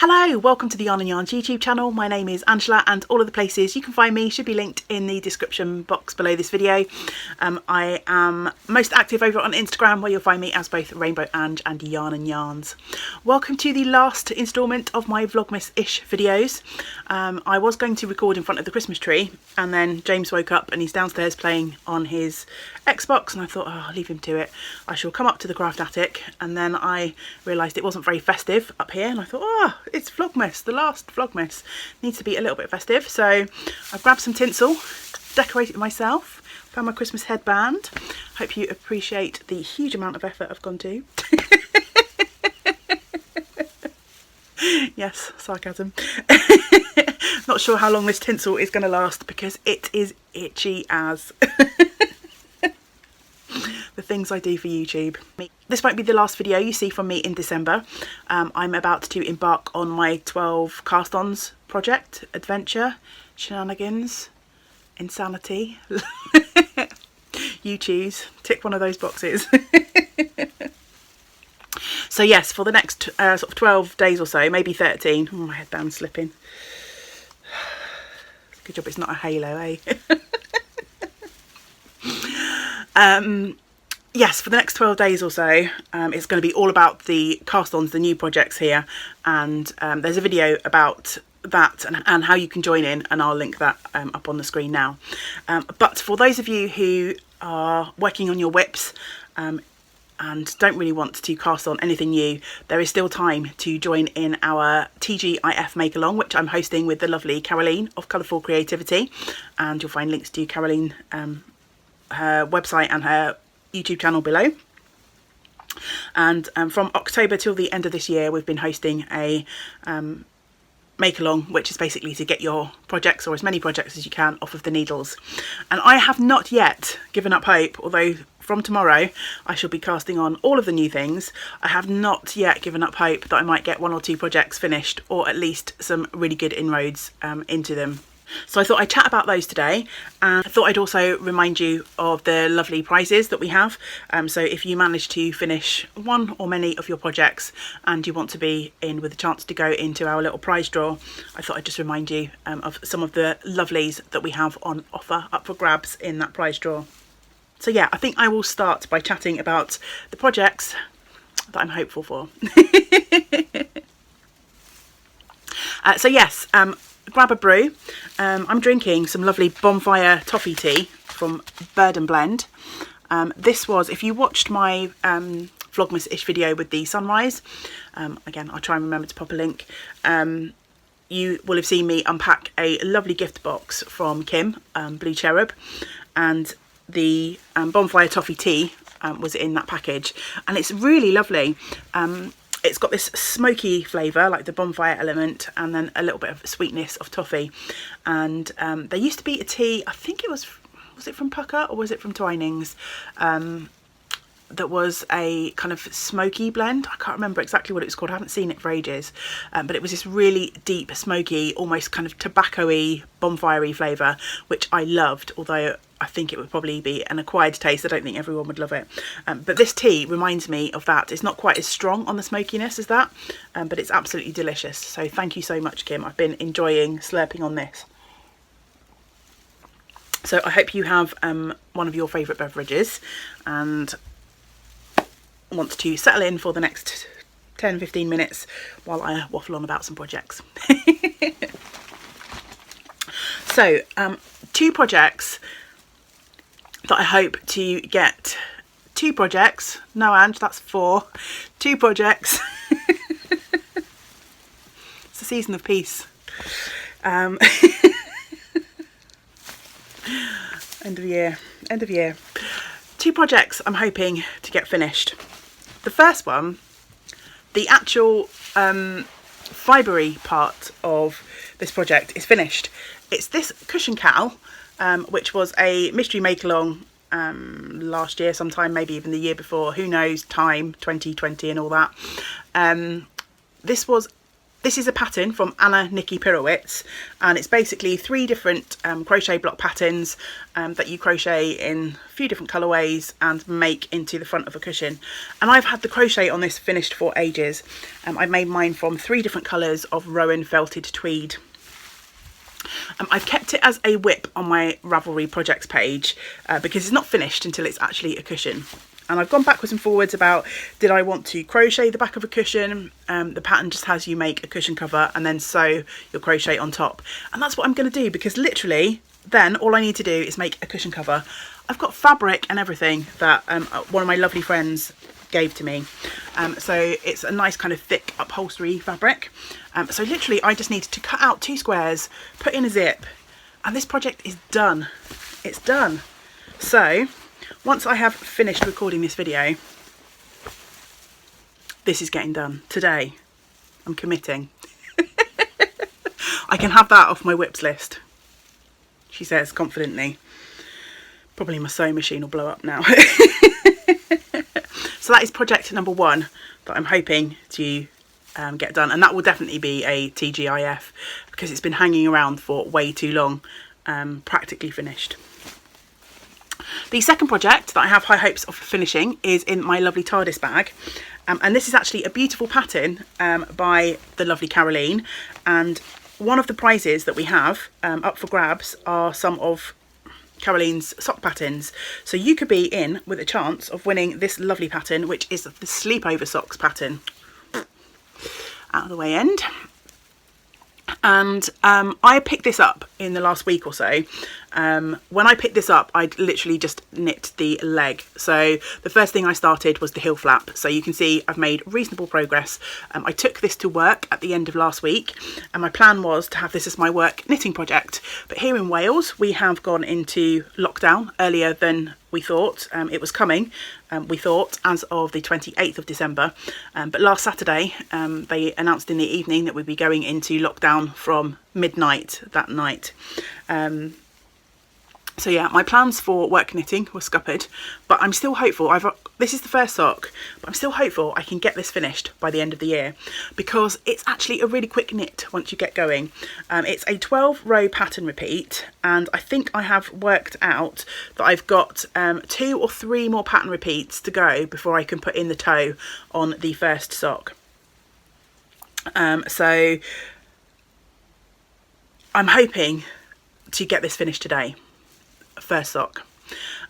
Hello, welcome to the Yarn and Yarns YouTube channel. My name is Angela and all of the places you can find me should be linked in the description box below this video. I am most active over on Instagram, where you'll find me as both Rainbow Ange and Yarn and Yarns. Welcome to the last instalment of my Vlogmas-ish videos. I was going to record in front of the Christmas tree, and then James woke up and he's downstairs playing on his Xbox, and I thought, oh, I'll leave him to it. I shall come up to the craft attic, and then I realised it wasn't very festive up here, and I thought, oh, it's Vlogmas, the last Vlogmas. Needs to be a little bit festive. So I've grabbed some tinsel, decorated it myself, found my Christmas headband. Hope you appreciate the huge amount of effort I've gone to. Yes, sarcasm. Not sure how long this tinsel is going to last because it is itchy as the things I do for YouTube. This won't be the last video you see from me in December. I'm about to embark on my 12 cast-ons project, adventure, shenanigans, insanity. You choose, tick one of those boxes. So yes, for the next sort of 12 days or so, maybe 13. Oh, my headband's slipping. Good job it's not a halo, eh? Yes, for the next 12 days or so, it's going to be all about the cast-ons, the new projects here, and there's a video about that and how you can join in, and I'll link that up on the screen now. But for those of you who are working on your whips and don't really want to cast on anything new, there is still time to join in our TGIF make-along, which I'm hosting with the lovely Caroline of Colourful Creativity, and you'll find links to Caroline, her website and her YouTube channel below. And from October till the end of this year, we've been hosting a make along, which is basically to get your projects, or as many projects as you can, off of the needles. And I have not yet given up hope, although from tomorrow I shall be casting on all of the new things. I have not yet given up hope that I might get one or two projects finished, or at least some really good inroads into them. So I thought I'd chat about those today, and I thought I'd also remind you of the lovely prizes that we have. So if you manage to finish one or many of your projects and you want to be in with a chance to go into our little prize draw, I thought I'd just remind you of some of the lovelies that we have on offer up for grabs in that prize draw. So yeah, I think I will start by chatting about the projects that I'm hopeful for. So yes, grab a brew. I'm drinking some lovely bonfire toffee tea from Bird and Blend. This was, if you watched my Vlogmas-ish video with the sunrise, again, I'll try and remember to pop a link, you will have seen me unpack a lovely gift box from Kim, Blue Cherub, and the bonfire toffee tea was in that package, and it's really lovely. It's got this smoky flavour, like the bonfire element, and then a little bit of sweetness of toffee. And there used to be a tea, I think it was it from Pucker or was it from Twinings? That was a kind of smoky blend. I can't remember exactly what it was called. I haven't seen it for ages. But it was this really deep, smoky, almost kind of tobacco-y, bonfire-y flavour, which I loved, although I think it would probably be an acquired taste. I don't think everyone would love it. But this tea reminds me of that. It's not quite as strong on the smokiness as that, but it's absolutely delicious. So thank you so much, Kim. I've been enjoying slurping on this. So I hope you have one of your favourite beverages and want to settle in for the next 10-15 minutes while I waffle on about some projects. So two projects that I hope to get. Two projects. No, Ange, that's 4. 2 projects. It's the season of peace. End of year. End of year. 2 projects I'm hoping to get finished. The first one, the actual fibery part of this project is finished. It's this cushion cowl, which was a mystery make-along last year sometime, maybe even the year before, who knows, time, 2020 and all that. This was This is a pattern from Anna Nikki Pirowitz, and it's basically 3 different crochet block patterns that you crochet in a few different colourways and make into the front of a cushion. And I've had the crochet on this finished for ages. I made mine from 3 different colours of Rowan felted tweed. I've kept it as a whip on my Ravelry projects page because it's not finished until it's actually a cushion. And I've gone backwards and forwards about, did I want to crochet the back of a cushion? The pattern just has you make a cushion cover and then sew your crochet on top. And that's what I'm going to do, because literally then all I need to do is make a cushion cover. I've got fabric and everything that one of my lovely friends gave to me. So it's a nice kind of thick upholstery fabric. So literally I just need to cut out 2 squares, put in a zip, and this project is done. It's done. So once I have finished recording this video, this is getting done today. I'm committing. I can have that off my whips list, she says confidently. Probably my sewing machine will blow up now. So that is project number 1 that I'm hoping to get done, and that will definitely be a TGIF because it's been hanging around for way too long. Practically finished. The second project that I have high hopes of finishing is in my lovely TARDIS bag, and this is actually a beautiful pattern by the lovely Caroline, and one of the prizes that we have up for grabs are some of Caroline's sock patterns. So you could be in with a chance of winning this lovely pattern, which is the sleepover socks pattern. Out of the way end. And I picked this up in the last week or so. When I picked this up, I literally just knit the leg. So the first thing I started was the heel flap. So you can see I've made reasonable progress. I took this to work at the end of last week, and my plan was to have this as my work knitting project. But here in Wales, we have gone into lockdown earlier than we thought. It was coming, we thought, as of the 28th of December. But last Saturday, they announced in the evening that we'd be going into lockdown from midnight that night. So yeah, my plans for work knitting were scuppered, but I'm still hopeful. This is the first sock, but I'm still hopeful I can get this finished by the end of the year, because it's actually a really quick knit once you get going. It's a 12-row pattern repeat, and I think I have worked out that I've got 2 or 3 more pattern repeats to go before I can put in the toe on the first sock. So I'm hoping to get this finished today. First sock.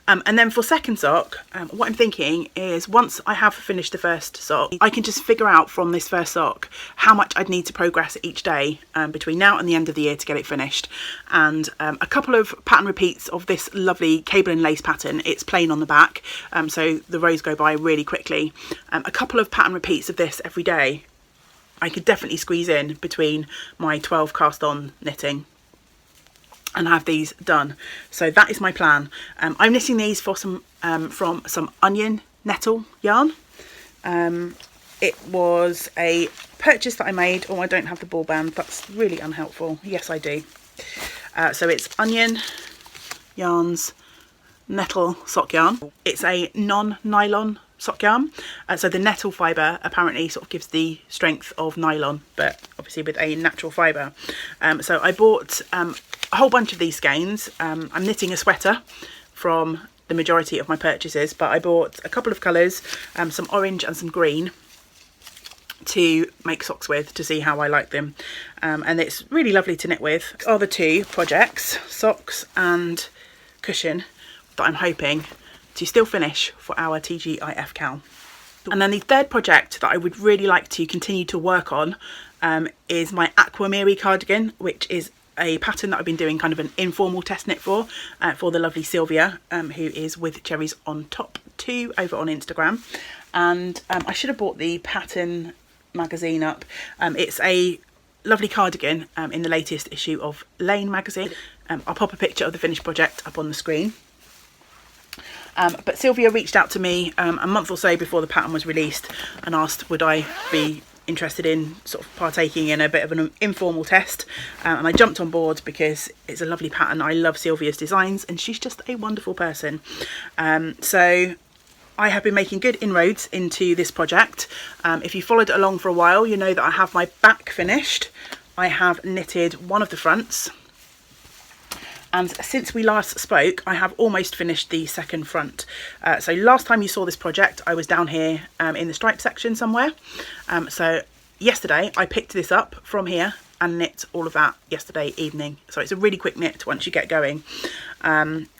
And then for second sock, what I'm thinking is once I have finished the first sock, I can just figure out from this first sock how much I'd need to progress each day between now and the end of the year to get it finished. And a couple of pattern repeats of this lovely cable and lace pattern. It's plain on the back, so the rows go by really quickly. A couple of pattern repeats of this every day I could definitely squeeze in between my 12 cast on knitting and have these done. So that is my plan. I'm knitting these for some from some onion nettle yarn. It was a purchase that I made. Oh, I don't have the ball band. That's really unhelpful. Yes, I do. So it's onion yarns nettle sock yarn. It's a non-nylon sock yarn. So the nettle fibre apparently sort of gives the strength of nylon, but obviously with a natural fibre. So I bought a whole bunch of these skeins. I'm knitting a sweater from the majority of my purchases, but I bought a couple of colours, some orange and some green, to make socks with, to see how I like them. And it's really lovely to knit with. Are the 2 projects, socks and cushion, that I'm hoping to still finish for our TGIF Cal. And then the third project that I would really like to continue to work on is my Aquamiri cardigan, which is a pattern that I've been doing kind of an informal test knit for the lovely Sylvia, who is with Cherries on Top 2 over on Instagram. And I should have bought the pattern magazine up. It's a lovely cardigan in the latest issue of Lane magazine. I'll pop a picture of the finished project up on the screen. But Sylvia reached out to me a month or so before the pattern was released and asked would I be interested in sort of partaking in a bit of an informal test, and I jumped on board because it's a lovely pattern. I love Sylvia's designs and she's just a wonderful person. So I have been making good inroads into this project. If you followed along for a while, you know that I have my back finished. I have knitted one of the fronts. And since we last spoke, I have almost finished the second front. So last time you saw this project, I was down here in the stripe section somewhere. So yesterday I picked this up from here and knit all of that yesterday evening. So it's a really quick knit once you get going.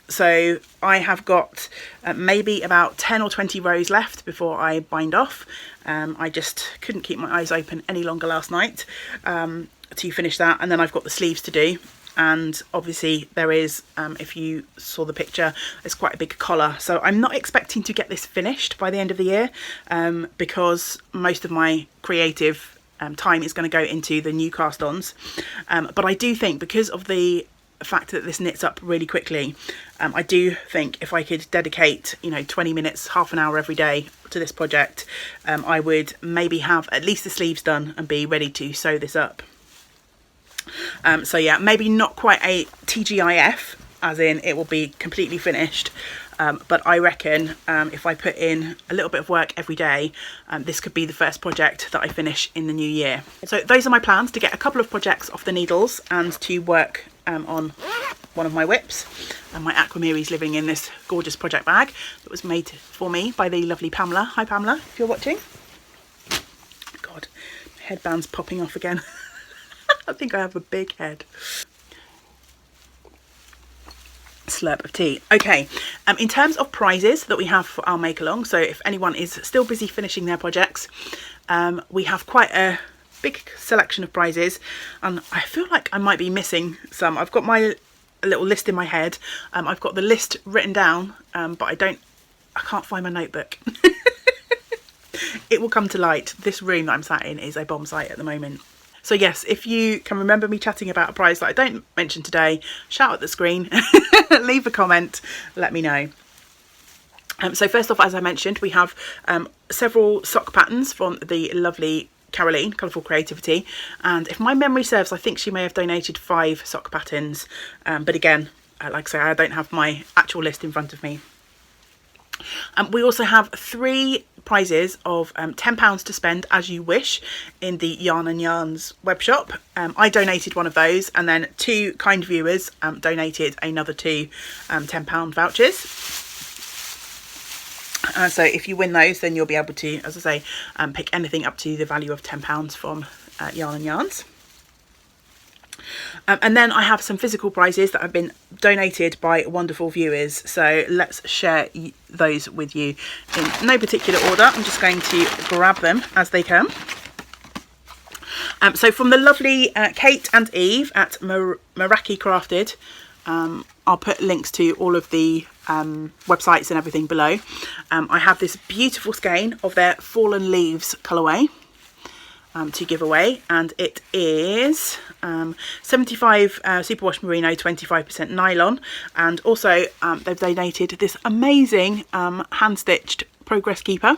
So I have got maybe about 10 or 20 rows left before I bind off. I just couldn't keep my eyes open any longer last night to finish that. And then I've got the sleeves to do. And obviously there is, if you saw the picture, there's quite a big collar. So I'm not expecting to get this finished by the end of the year because most of my creative time is going to go into the new cast-ons. But I do think, because of the fact that this knits up really quickly, I do think if I could dedicate, you know, 20 minutes, half an hour every day to this project, I would maybe have at least the sleeves done and be ready to sew this up. So yeah, maybe not quite a TGIF, as in it will be completely finished, but I reckon if I put in a little bit of work every day, this could be the first project that I finish in the new year. So those are my plans: to get a couple of projects off the needles and to work on one of my whips. And my Aquamery's living in this gorgeous project bag that was made for me by the lovely Pamela. Hi Pamela, if you're watching. God, my headband's popping off again. I think I have a big head. Slurp of tea. Okay, in terms of prizes that we have for our make along, so if anyone is still busy finishing their projects, we have quite a big selection of prizes, and I feel like I might be missing some. I've got my little list in my head. I've got the list written down, but I can't find my notebook. It will come to light. This room that I'm sat in is a bomb site at the moment. So yes, if you can remember me chatting about a prize that I don't mention today, shout at the screen, leave a comment, let me know. So first off, as I mentioned, we have several sock patterns from the lovely Caroline, Colourful Creativity. And if my memory serves, I think she may have donated 5 sock patterns. But again, like I say, I don't have my actual list in front of me. We also have 3 prizes of £10 to spend as you wish in the Yarn and Yarns web shop. I donated one of those, and then 2 kind viewers donated another 2 £10 vouchers. So if you win those, then you'll be able to, as I say, pick anything up to the value of £10 from Yarn and Yarns. And then I have some physical prizes that have been donated by wonderful viewers. So let's share those with you in no particular order. I'm just going to grab them as they come. So from the lovely Kate and Eve at Meraki Crafted, I'll put links to all of the websites and everything below. I have this beautiful skein of their Fallen Leaves colourway to give away, and it is 75 superwash merino, 25% nylon, and also they've donated this amazing hand-stitched progress keeper.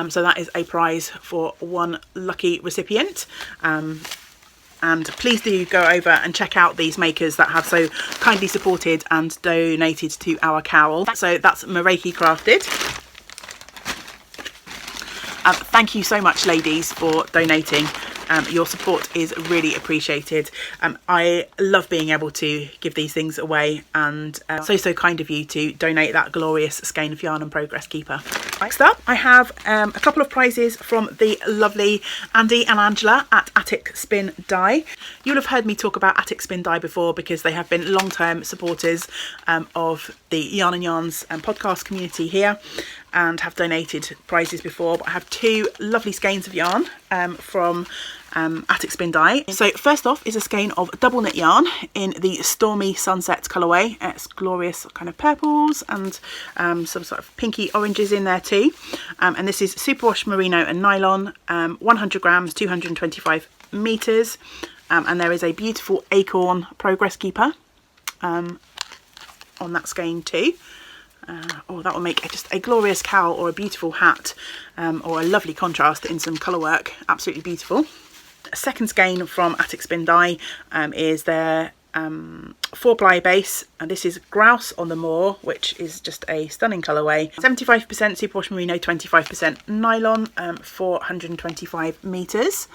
So that is a prize for one lucky recipient. And please do go over and check out these makers that have so kindly supported and donated to our cowl. So that's Meraki Crafted. Thank you so much, ladies, for donating. Your support is really appreciated. I love being able to give these things away, and so kind of you to donate that glorious skein of yarn and progress keeper. Next up, I have a couple of prizes from the lovely Andy and Angela at Attic Spin Dye. You'll have heard me talk about Attic Spin Dye before because they have been long-term supporters of the Yarn and Yarns podcast community here, and have donated prizes before. But I have 2 lovely skeins of yarn from Attic Spin Dye. So first off is a skein of double knit yarn in the Stormy Sunset colourway. It's glorious kind of purples and some sort of pinky oranges in there too. And this is superwash merino and nylon, 100 grams, 225 meters. And there is a beautiful acorn progress keeper on that skein too. Oh, that will make just a glorious cowl or a beautiful hat, or a lovely contrast in some colour work. Absolutely beautiful. A second skein from Attic Spin Dye is their 4-ply base, and this is Grouse on the Moor, which is just a stunning colourway. 75% superwash merino, 25% nylon, 425 metres.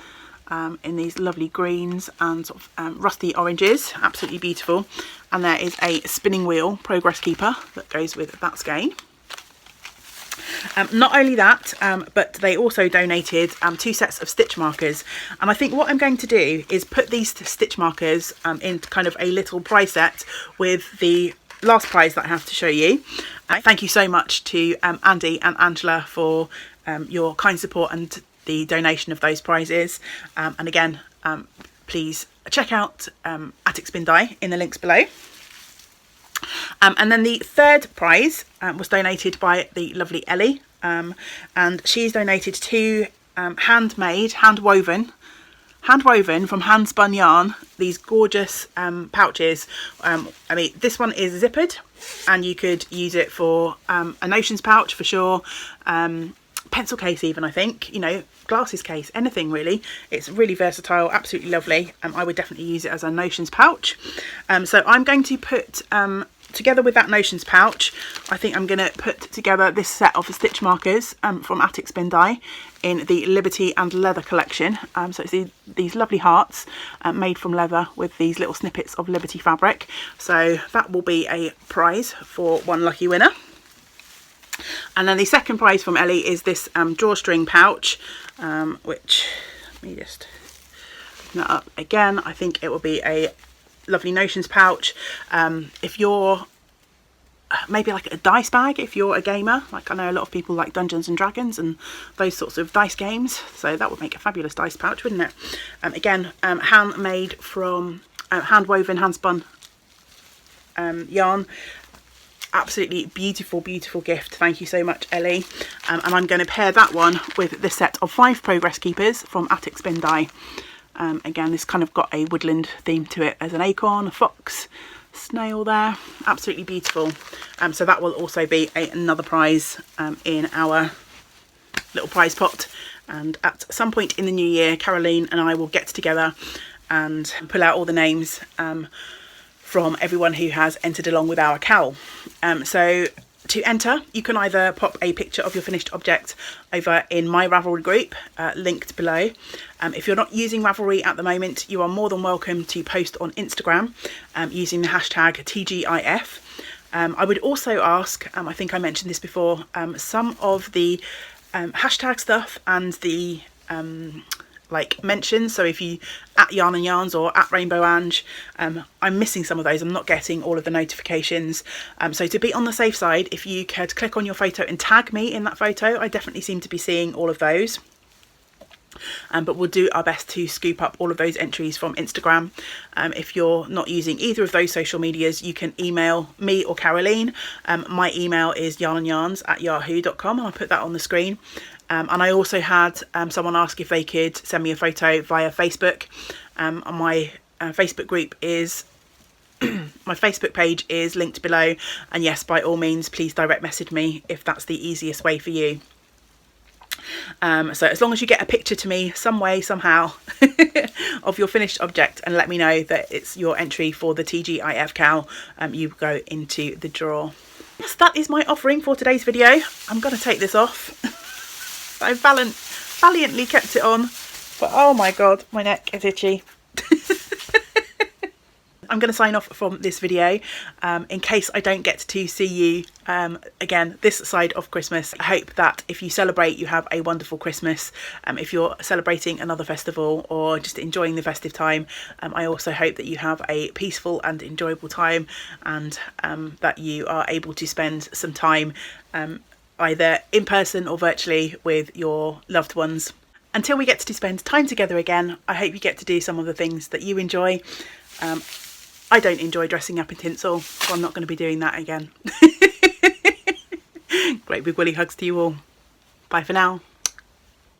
In these lovely greens and sort of rusty oranges, absolutely beautiful. And there is a spinning wheel progress keeper that goes with that skein. Not only that, but they also donated 2 sets of stitch markers, and I think what I'm going to do is put these stitch markers in kind of a little prize set with the last prize that I have to show you. Thank you so much to Andy and Angela for your kind support and the donation of those prizes, and again, please check out Attic Spin Die in the links below. And then the third prize was donated by the lovely Ellie, and she's donated 2 hand-woven from hand spun yarn, these gorgeous pouches. I mean, this one is zippered, and you could use it for a notions pouch for sure, pencil case even, I think, you know, glasses case, anything really. It's really versatile, absolutely lovely. I would definitely use it as a notions pouch. So I'm going to put together with that notions pouch, I think I'm going to put together this set of stitch markers from Attic Spin Die in the Liberty and Leather collection. So it's these lovely hearts made from leather with these little snippets of Liberty fabric. So that will be a prize for one lucky winner. And then the second prize from Ellie is this drawstring pouch, which, let me just open that up again. I think it will be a lovely notions pouch. If you're maybe like a dice bag, if you're a gamer, like I know a lot of people like Dungeons and Dragons and those sorts of dice games, so that would make a fabulous dice pouch, wouldn't it? Again, handmade from hand woven, hand spun yarn. Absolutely beautiful, beautiful gift. Thank you so much, Ellie. And I'm going to pair that one with this set of 5 progress keepers from Attic Spin Die. Again, this kind of got a woodland theme to it. There's an acorn, a fox, snail there. Absolutely beautiful. So that will also be another prize in our little prize pot. And at some point in the new year, Caroline and I will get together and pull out all the names from everyone who has entered along with our cowl. So to enter, you can either pop a picture of your finished object over in my Ravelry group, linked below. If you're not using Ravelry at the moment, you are more than welcome to post on Instagram using the hashtag TGIF. I would also ask, I think I mentioned this before, some of the hashtag stuff and the like mentions, so if you at Yarn and Yarns or at Rainbow Ange, I'm missing some of those. I'm not getting all of the notifications, so to be on the safe side, if you could click on your photo and tag me in that photo, I definitely seem to be seeing all of those. But we'll do our best to scoop up all of those entries from Instagram. If you're not using either of those social medias, you can email me or Caroline. My email is yarnandyarns@yahoo.com, and I'll put that on the screen. And I also had someone ask if they could send me a photo via Facebook. And my Facebook group is my Facebook page is linked below, and yes, by all means, please direct message me if that's the easiest way for you. So as long as you get a picture to me some way, somehow of your finished object and let me know that it's your entry for the TGIF cowl, you go into the draw. Yes, that is my offering for today's video. I'm going to take this off. I valiantly kept it on, but oh my god, my neck is itchy. I'm going to sign off from this video in case I don't get to see you again this side of Christmas. I hope that if you celebrate, you have a wonderful Christmas. If you're celebrating another festival or just enjoying the festive time, I also hope that you have a peaceful and enjoyable time, and that you are able to spend some time either in person or virtually with your loved ones. Until we get to spend time together again, I hope you get to do some of the things that you enjoy. I don't enjoy dressing up in tinsel, so I'm not going to be doing that again. Great big woolly hugs to you all. Bye for now.